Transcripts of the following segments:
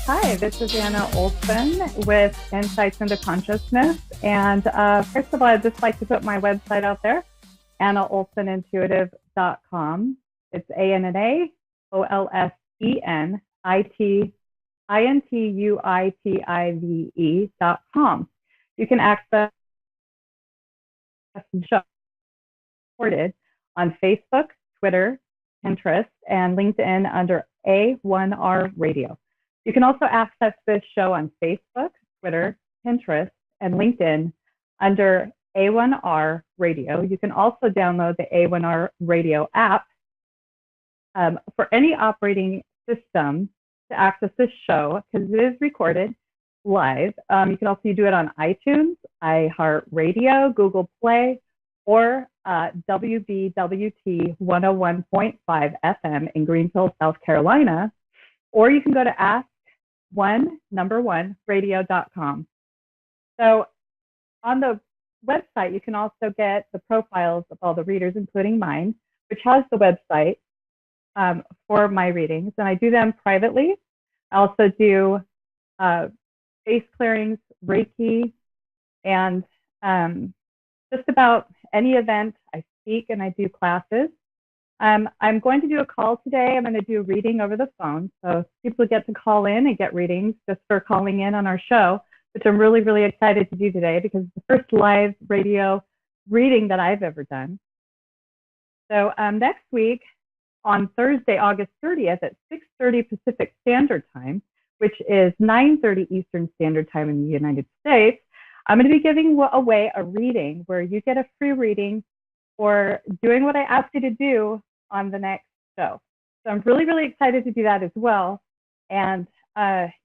Hi, this is Anna Olsen with Insights into Consciousness. And first of all, I'd just like to put my website out there, AnnaOlsenintuitive.com. It's AnnaOlsenintuitive.com. You can access the show recorded on Facebook, Twitter, Pinterest, and LinkedIn under A1R Radio. You can also access this show on Facebook, Twitter, Pinterest, and LinkedIn under A1R Radio. You can also download the A1R Radio app for any operating system to access this show because it is recorded live. You can also do it on iTunes, iHeartRadio, Google Play, or WBWT 101.5 FM in Greenville, South Carolina. Or you can go to ask1radio.com. So on the website, you can also get the profiles of all the readers, including mine, which has the website for my readings. And I do them privately. I also do face clearings, Reiki, and just about any event. I speak and I do classes. I'm going to do a call today. I'm going to do a reading over the phone. So people get to call in and get readings just for calling in on our show, which I'm really, really excited to do today because it's the first live radio reading that I've ever done. So next week on Thursday, August 30th at 6:30 Pacific Standard Time, which is 9:30 Eastern Standard Time in the United States, I'm going to be giving away a reading where you get a free reading for doing what I asked you to do on the next show. So I'm really, really excited to do that as well. And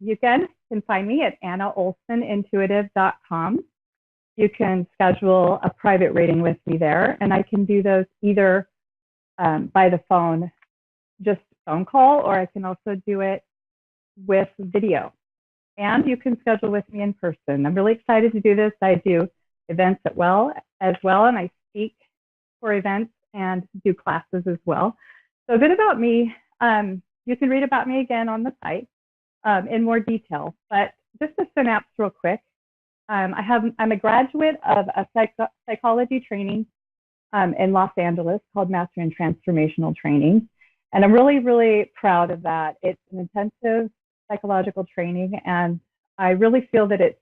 you can find me at AnnaOlsenintuitive.com. You can schedule a private reading with me there, and I can do those either by the phone, just phone call, or I can also do it with video. And you can schedule with me in person. I'm really excited to do this. I do events as well, and I speak for events and do classes as well. So a bit about me. You can read about me again on the site in more detail. But just a synapse real quick. I'm a graduate of a psychology training in Los Angeles called Mastery and Transformational Training. And I'm really, really proud of that. It's an intensive psychological training, and I really feel that it's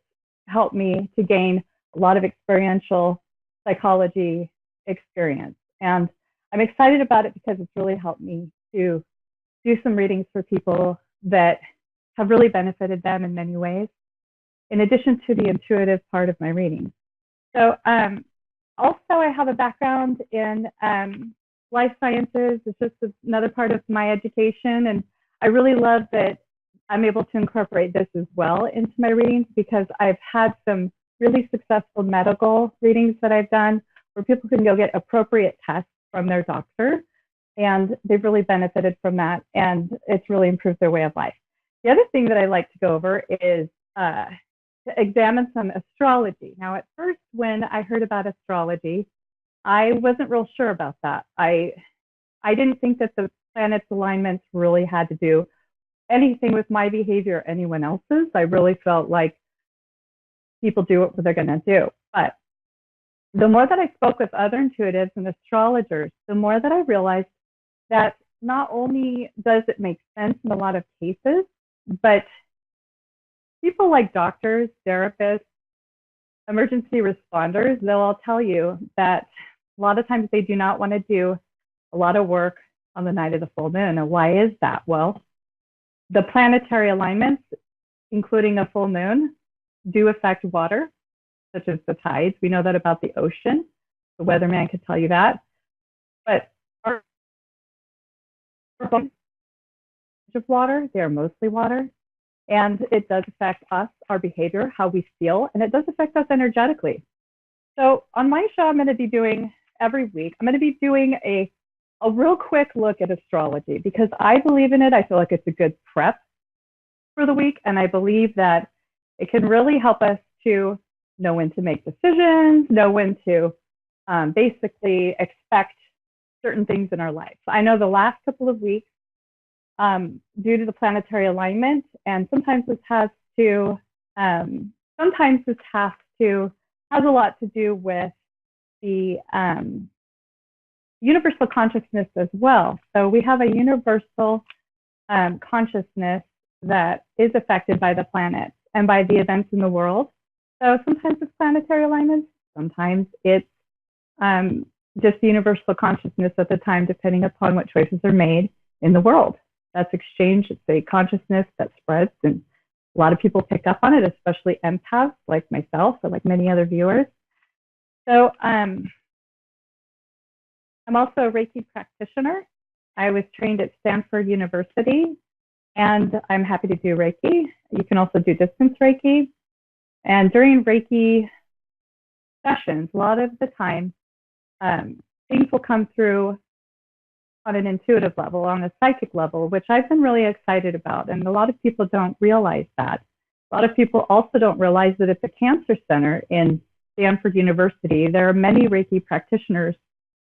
helped me to gain a lot of experiential psychology experience. And I'm excited about it because it's really helped me to do some readings for people that have really benefited them in many ways, in addition to the intuitive part of my reading. So also I have a background in life sciences. It's just another part of my education, and I really love that I'm able to incorporate this as well into my readings because I've had some really successful medical readings that I've done where people can go get appropriate tests from their doctor, and they've really benefited from that, and it's really improved their way of life. The other thing that I like to go over is to examine some astrology. Now, at first, when I heard about astrology, I wasn't real sure about that. I didn't think that the planets' alignments really had to do anything with my behavior or anyone else's. I really felt like people do what they're going to do. But the more that I spoke with other intuitives and astrologers, the more that I realized that not only does it make sense in a lot of cases, but people like doctors, therapists, emergency responders, they'll all tell you that a lot of times they do not want to do a lot of work on the night of the full moon. And why is that? Well, the planetary alignments, including a full moon, do affect water, such as the tides. We know that about the ocean. The weatherman could tell you that. But our bodies of water, they are mostly water. And it does affect us, our behavior, how we feel, and it does affect us energetically. So on my show, I'm going to be doing every week, I'm going to be doing a real quick look at astrology because I believe in it. I feel like it's a good prep for the week. And I believe that it can really help us to know when to make decisions, know when to basically expect certain things in our life. I know the last couple of weeks due to the planetary alignment. And sometimes this um, has a lot to do with the universal consciousness as well. So we have a universal consciousness that is affected by the planets and by the events in the world. So sometimes it's planetary alignments, sometimes it's just the universal consciousness at the time, depending upon what choices are made in the world. That's exchange. It's a consciousness that spreads, and a lot of people pick up on it, especially empaths like myself or like many other viewers. So I'm also a Reiki practitioner. I was trained at Stanford University, and I'm happy to do Reiki. You can also do distance Reiki. And during Reiki sessions, a lot of the time, things will come through on an intuitive level, on a psychic level, which I've been really excited about. And a lot of people don't realize that. A lot of people also don't realize that at the Cancer Center in Stanford University, there are many Reiki practitioners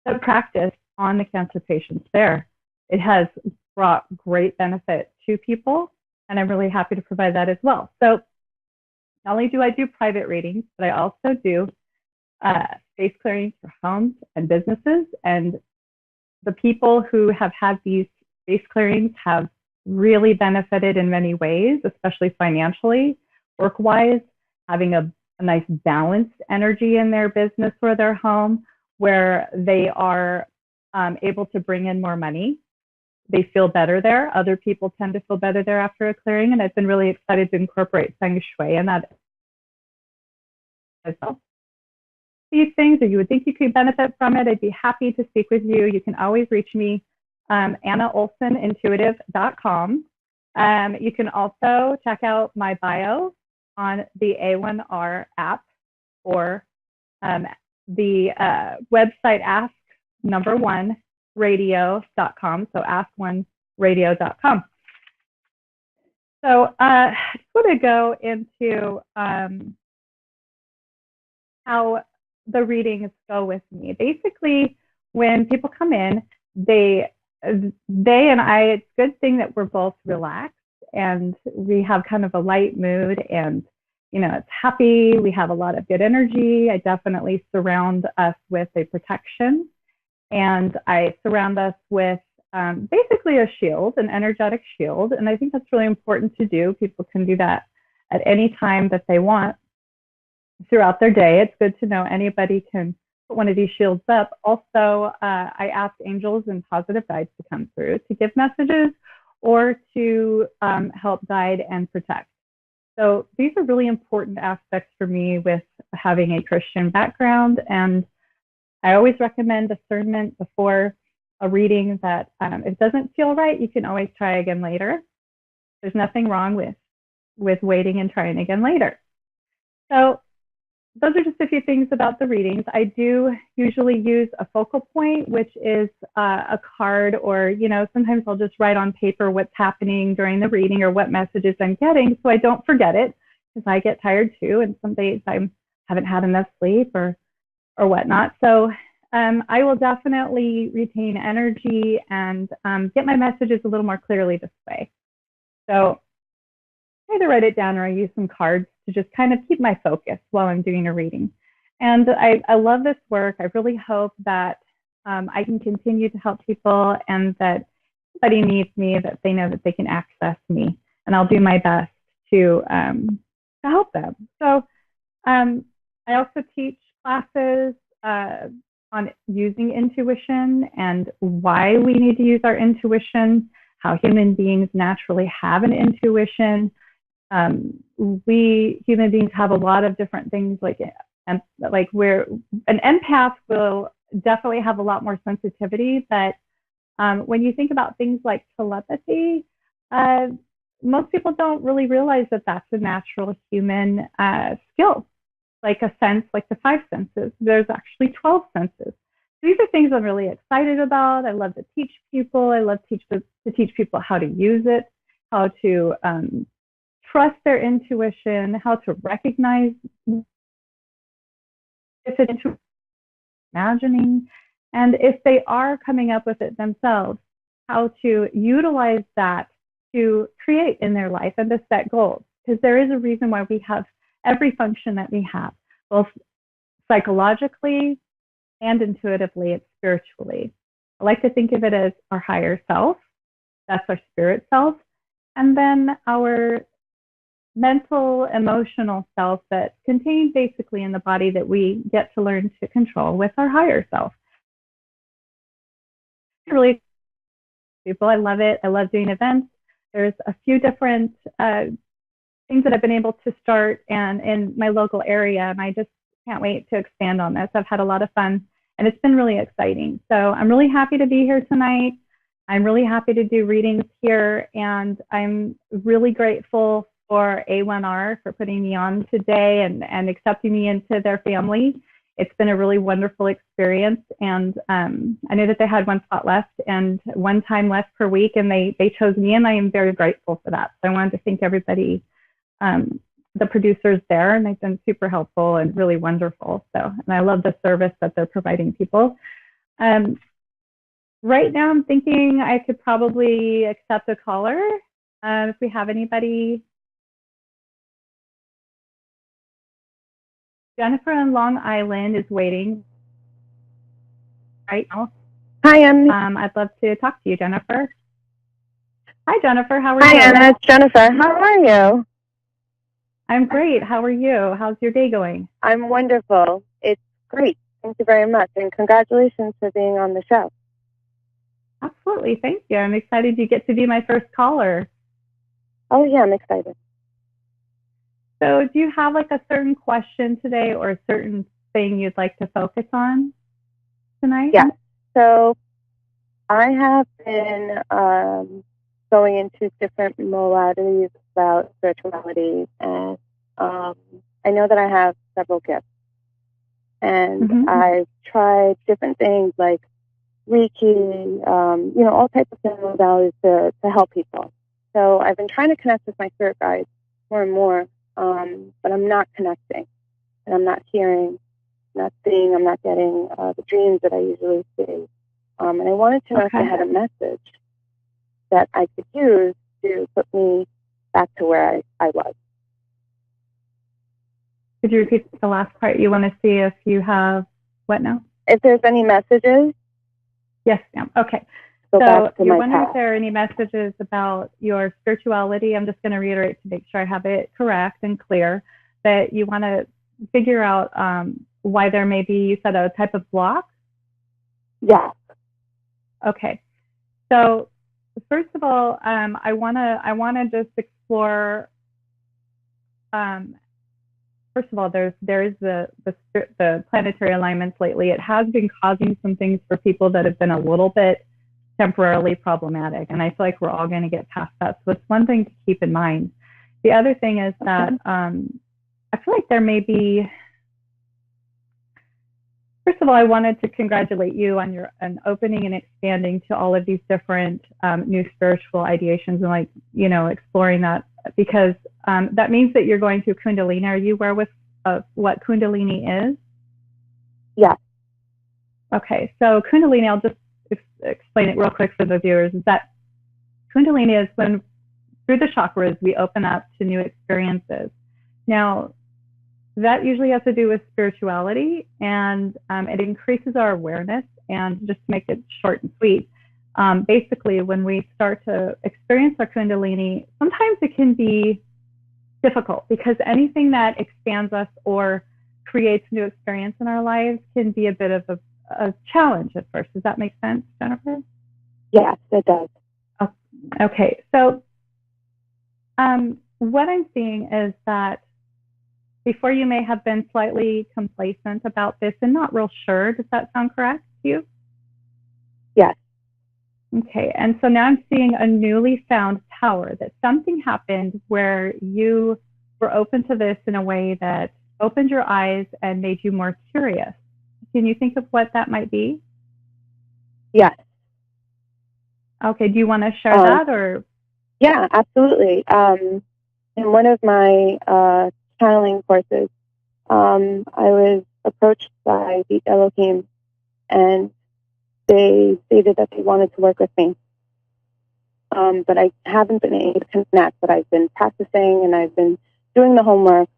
that practice on the cancer patients there. It has brought great benefit to people, and I'm really happy to provide that as well. So not only do I do private readings, but I also do space clearings for homes and businesses. And the people who have had these space clearings have really benefited in many ways, especially financially, work-wise, having a nice balanced energy in their business or their home where they are able to bring in more money. They feel better there. Other people tend to feel better there after a clearing, and I've been really excited to incorporate Feng Shui in that as well. These things, or you would think you could benefit from it, I'd be happy to speak with you. You can always reach me, AnnaOlsenIntuitive.com. You can also check out my bio on the A1R app or the website ask1radio.com. So ask1radio.com. So I just want to go into how the readings go with me. Basically, when people come in, they and I, it's a good thing that we're both relaxed and we have kind of a light mood, and it's happy. We have a lot of good energy. I definitely surround us with a protection, and I surround us with basically a shield, an energetic shield. And I think that's really important to do. People can do that at any time that they want throughout their day. It's good to know anybody can put one of these shields up. Also, I ask angels and positive guides to come through to give messages or to help guide and protect. So these are really important aspects for me with having a Christian background. And I always recommend discernment before a reading, that if it doesn't feel right, you can always try again later. There's nothing wrong with waiting and trying again later. So those are just a few things about the readings. I do usually use a focal point, which is a card, or, sometimes I'll just write on paper what's happening during the reading or what messages I'm getting, so I don't forget it, because I get tired too, and some days I haven't had enough sleep or whatnot. So I will definitely retain energy and get my messages a little more clearly this way. So I either write it down or I use some cards to just kind of keep my focus while I'm doing a reading. And I love this work. I really hope that I can continue to help people, and that somebody needs me, that they know that they can access me, and I'll do my best to help them. So I also teach classes on using intuition and why we need to use our intuition, how human beings naturally have an intuition. We human beings have a lot of different things, where an empath will definitely have a lot more sensitivity. But when you think about things like telepathy, most people don't really realize that that's a natural human skill. Like a sense, like the 5 senses. There's actually 12 senses. These are things I'm really excited about. I love to teach people. I love to teach people how to use it, how to trust their intuition, how to recognize if it's imagining, and if they are coming up with it themselves, how to utilize that to create in their life and to set goals. Because there is a reason why we have every function that we have, both psychologically and intuitively and spiritually. I like to think of it as our higher self, that's our spirit self, and then our mental, emotional self that's contained basically in the body that we get to learn to control with our higher self. Really, people, I love it. I love doing events. There's a few different things that I've been able to start and in my local area, and I just can't wait to expand on this. I've had a lot of fun, and it's been really exciting. So I'm really happy to be here tonight. I'm really happy to do readings here, and I'm really grateful for A1R for putting me on today and accepting me into their family. It's been a really wonderful experience, and I know that they had one spot left and one time left per week, and they chose me, and I am very grateful for that. So I wanted to thank everybody, the producers there, and they've been super helpful and really wonderful. So, and I love the service that they're providing people. Right now, I'm thinking I could probably accept a caller if we have anybody. Jennifer in Long Island is waiting right now. Hi, Anne. I'd love to talk to you, Jennifer. Hi, Jennifer. How are you? Hi, Anna. It's Jennifer. How are you? I'm great. How are you? How's your day going? I'm wonderful. It's great. Thank you very much. And congratulations for being on the show. Absolutely. Thank you. I'm excited you get to be my first caller. Oh, yeah, I'm excited. So do you have like a certain question today or a certain thing you'd like to focus on tonight? Yeah. So I have been going into different modalities about spirituality, and I know that I have several gifts. And I've tried different things like Reiki, all types of modalities to help people. So I've been trying to connect with my spirit guides more and more, but I'm not connecting, and I'm not hearing, not seeing, I'm not getting the dreams that I usually see. And I wanted to know if they had a message that I could use to put me back to where I was. Could you repeat the last part? You want to see if you have what now? If there's any messages? Yes, ma'am. Okay. So you're wondering if there are any messages about your spirituality. I'm just going to reiterate to make sure I have it correct and clear that you want to figure out why there may be, you said, a type of block? Yeah. Okay. So first of all, I want to just explore. First of all, there is the planetary alignments lately. It has been causing some things for people that have been a little bit temporarily problematic, and I feel like we're all going to get past that. So it's one thing to keep in mind. The other thing is that I feel like there may be. First of all, I wanted to congratulate you on your opening and expanding to all of these different new spiritual ideations and exploring that, because that means that you're going through Kundalini. Are you aware with what Kundalini is? Yeah. Okay, so Kundalini, I'll just explain it real quick for the viewers, is that Kundalini is when through the chakras we open up to new experiences. Now, that usually has to do with spirituality, and it increases our awareness. And just to make it short and sweet, basically when we start to experience our Kundalini, sometimes it can be difficult because anything that expands us or creates new experience in our lives can be a bit of a challenge at first. Does that make sense, Jennifer? Yes, it does. Okay, so what I'm seeing is that before you may have been slightly complacent about this and not real sure. Does that sound correct to you? Yes. Okay, and so now I'm seeing a newly found power, that something happened where you were open to this in a way that opened your eyes and made you more curious. Can you think of what that might be? Yes. Okay, do you want to share that or? Yeah, absolutely. In one of my channeling courses, I was approached by the Elohim, and they stated that they wanted to work with me. but I haven't been able to connect. But I've been practicing, and I've been doing the homework,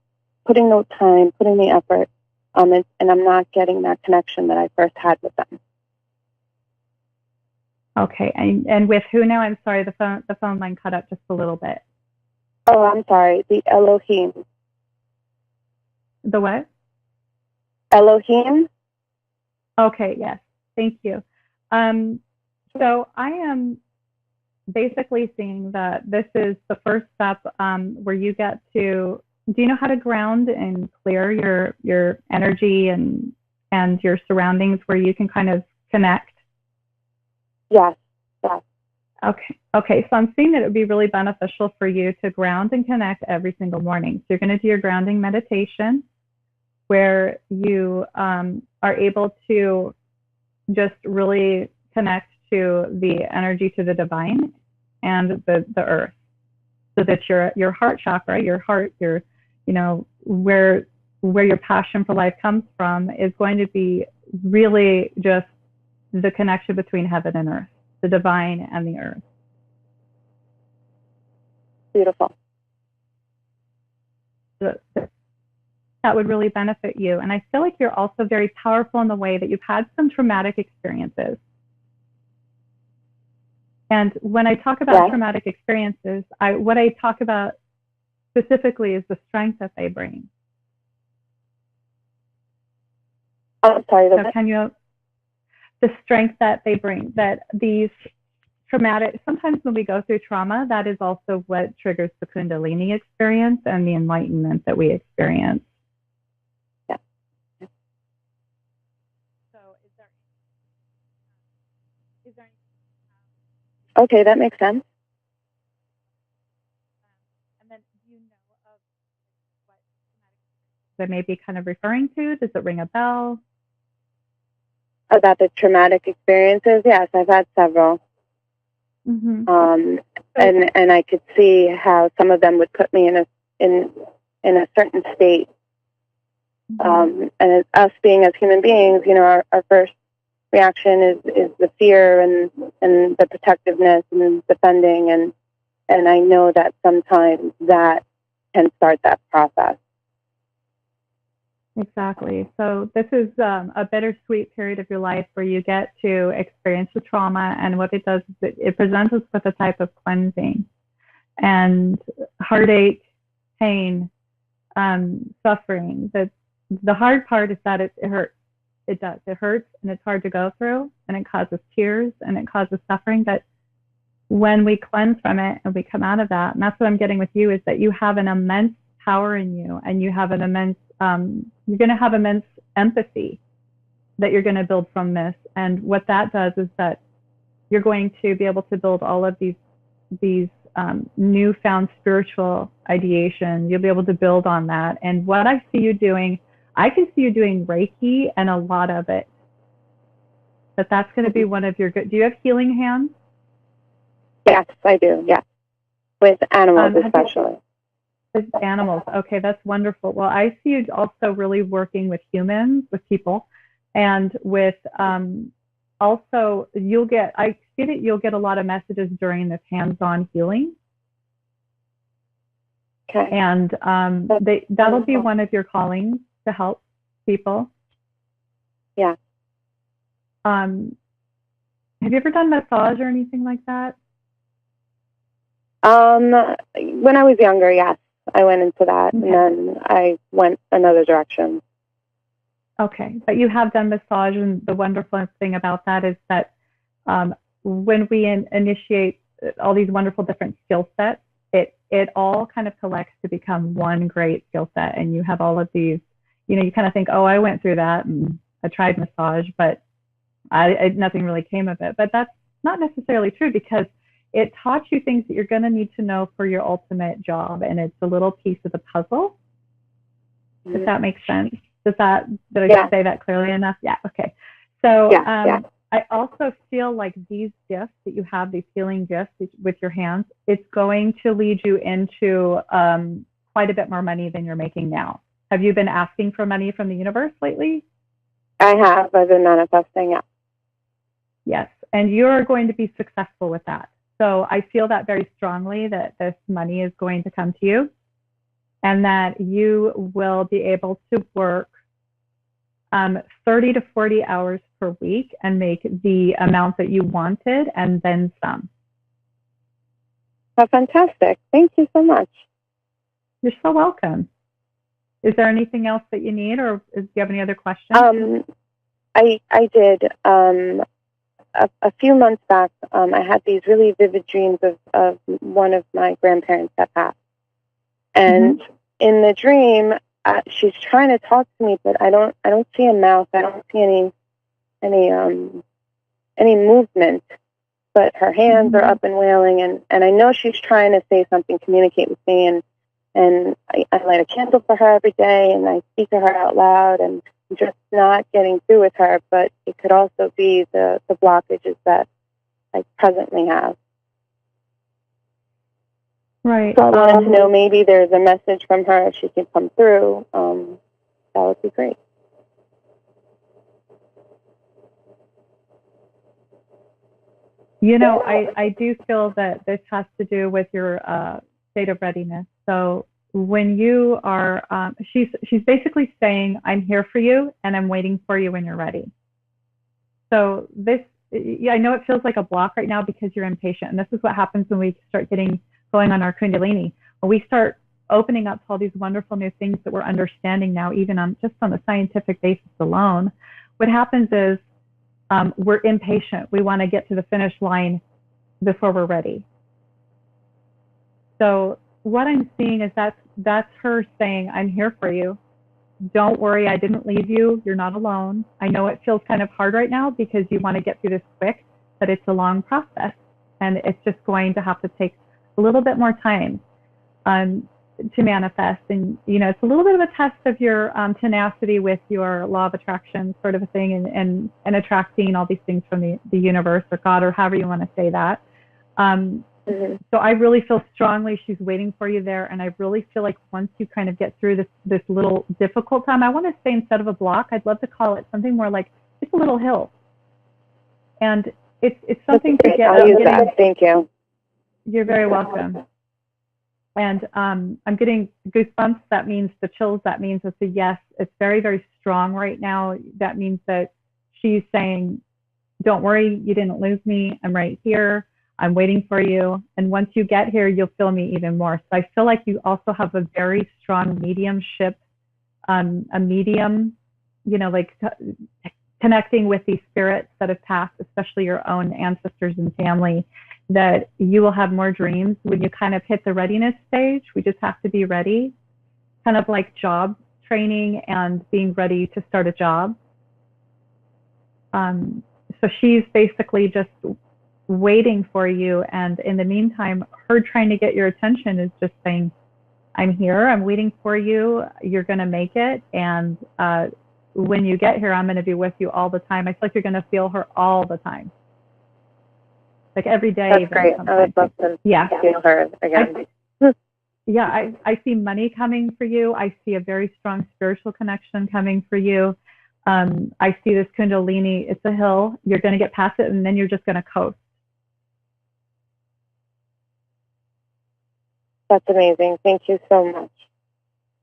putting the time, putting the effort, and I'm not getting that connection that I first had with them. Okay, and with who now? I'm sorry, the phone line cut up just a little bit. Oh, I'm sorry. The Elohim. The what? Elohim. Okay, yes, thank you. So I am basically seeing that this is the first step where you get to. Do you know how to ground and clear your energy and your surroundings where you can kind of connect? Yes. Yes. Okay. So I'm seeing that it would be really beneficial for you to ground and connect every single morning. So you're going to do your grounding meditation where you are able to just really connect to the energy, to the divine and the earth, so that your heart chakra, your heart, where your passion for life comes from is going to be really just the connection between heaven and earth, the divine and the earth. Beautiful. That would really benefit you. And I feel like you're also very powerful in the way that you've had some traumatic experiences. And when I talk about traumatic experiences, what I talk about specifically is the strength that they bring. I'm sorry. The strength that they bring, that these traumatic, sometimes when we go through trauma, that is also what triggers the Kundalini experience and the enlightenment that we experience. Yeah. So is there okay, that makes sense. And then do you know of what that may be kind of referring to? Does it ring a bell? About the traumatic experiences? Yes, I've had several. Mm-hmm. And I could see how some of them would put me in a certain state. Mm-hmm. And us being as human beings, our first reaction is the fear and the protectiveness and defending, and I know that sometimes that can start that process. Exactly. So this is a bittersweet period of your life where you get to experience the trauma, and what it does is it presents us with a type of cleansing and heartache, pain, suffering. The hard part is that it hurts. It does. It hurts, and it's hard to go through, and it causes tears, and it causes suffering. But when we cleanse from it and we come out of that, and that's what I'm getting with you, is that you have an immense power in you, and you have an immense you're going to have immense empathy that you're going to build from this. And what that does is that you're going to be able to build all of these newfound spiritual ideation. You'll be able to build on that. And what I see you doing, I can see you doing Reiki and a lot of it. That's going to be one of your good. Do you have healing hands? Yes, I do. Yes, with animals especially. With animals. Okay, that's wonderful. Well, I see you also really working with humans, with people, and with also I see that you'll get a lot of messages during this hands-on healing. Okay. And that'll be one of your callings, to help people. Yeah. Have you ever done massage or anything like that? When I was younger, yes. I went into that, okay. And then I went another direction. Okay, but you have done massage, and the wonderful thing about that is that when we initiate all these wonderful different skill sets, it all kind of collects to become one great skill set, and you have all of these, you kind of think, oh, I went through that, and I tried massage, but nothing really came of it. But that's not necessarily true, because it taught you things that you're going to need to know for your ultimate job, and it's a little piece of the puzzle. Mm-hmm. If that makes sense. Did I say that clearly enough? Yeah. Okay. So yeah. I also feel like these gifts that you have, these healing gifts with your hands, it's going to lead you into quite a bit more money than you're making now. Have you been asking for money from the universe lately? I have. I've been manifesting, yeah. Yes. And you're going to be successful with that. So I feel that very strongly that this money is going to come to you and that you will be able to work 30 to 40 hours per week and make the amount that you wanted and then some. How fantastic. Thank you so much. You're so welcome. Is there anything else that you need, or do you have any other questions? I did. A few months back, I had these really vivid dreams of one of my grandparents that passed. And in the dream, she's trying to talk to me, but I don't see a mouth. I don't see any movement. But her hands are up and wailing, and I know she's trying to say something, communicate with me, and I light a candle for her every day, and I speak to her out loud, and I'm just not getting through with her. But it could also be the blockages that I presently have. Right. So I wanted to know, maybe there's a message from her if she can come through. That would be great. You know, I do feel that this has to do with your state of readiness. So when you are, she's basically saying, I'm here for you and I'm waiting for you when you're ready. So this, I know it feels like a block right now because you're impatient. And this is what happens when we start going on our Kundalini. When we start opening up to all these wonderful new things that we're understanding now, even on just on the scientific basis alone, what happens is we're impatient. We want to get to the finish line before we're ready. So what I'm seeing is that's her saying, I'm here for you. Don't worry, I didn't leave you. You're not alone. I know it feels kind of hard right now because you want to get through this quick, but it's a long process. And it's just going to have to take a little bit more time to manifest. And, you know, it's a little bit of a test of your tenacity with your law of attraction sort of a thing, and attracting all these things from the universe or God or however you want to say that. So I really feel strongly she's waiting for you there. And I really feel like once you kind of get through this little difficult time, I want to say instead of a block, I'd love to call it something more like it's a little hill. And it's something to get. I'll use that. Thank you. You're very welcome. And I'm getting goosebumps. That means the chills. That means it's a yes. It's very, very strong right now. That means that she's saying, don't worry, you didn't lose me. I'm right here. I'm waiting for you. And once you get here, you'll feel me even more. So I feel like you also have a very strong mediumship, a medium, you know, like connecting with these spirits that have passed, especially your own ancestors and family, that you will have more dreams when you kind of hit the readiness stage. We just have to be ready, kind of like job training and being ready to start a job. So she's basically just waiting for you. And in the meantime, her trying to get your attention is just saying, I'm here, I'm waiting for you, you're going to make it. And when you get here, I'm going to be with you all the time. I feel like you're going to feel her all the time. Like every day. That's great. I would love to feel her again. I see money coming for you. I see a very strong spiritual connection coming for you. I see this Kundalini. It's a hill. You're going to get past it, and then you're just going to coast. That's amazing. Thank you so much.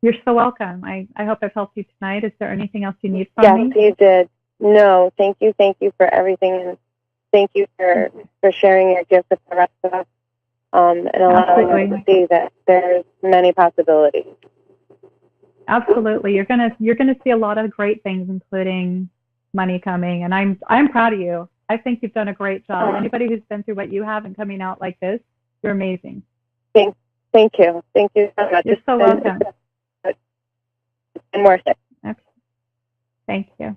You're so welcome. I hope I've helped you tonight. Is there anything else you need from me? Yes, you did. No, thank you. Thank you for everything. And thank you for sharing your gift with the rest of us, and allowing us to see that there's many possibilities. Absolutely. You're gonna see a lot of great things, including money coming. And I'm proud of you. I think you've done a great job. Anybody who's been through what you have and coming out like this, you're amazing. Thank you. Thank you so much. You're so welcome. And worth it. Okay. Thank you.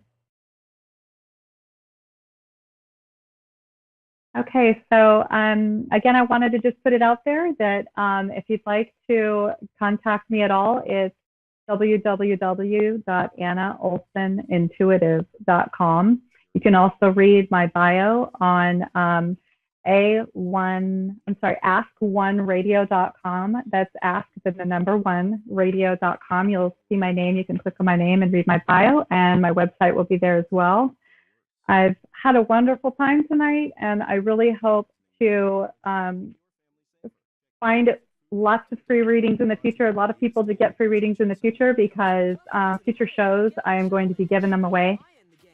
Okay, so again, I wanted to just put it out there that if you'd like to contact me at all, it's www.annaolsenintuitive.com. You can also read my bio on ask1radio.com. That's ask the number one radio.com. You'll see my name. You can click on my name and read my bio, and my website will be there as well. I've had a wonderful time tonight, and I really hope to find lots of free readings in the future, a lot of people to get free readings in the future, because future shows, I am going to be giving them away,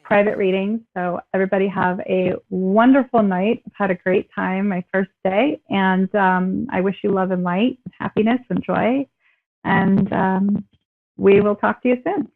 private readings. So everybody have a wonderful night. I've had a great time my first day, and I wish you love and light, happiness and joy. And we will talk to you soon.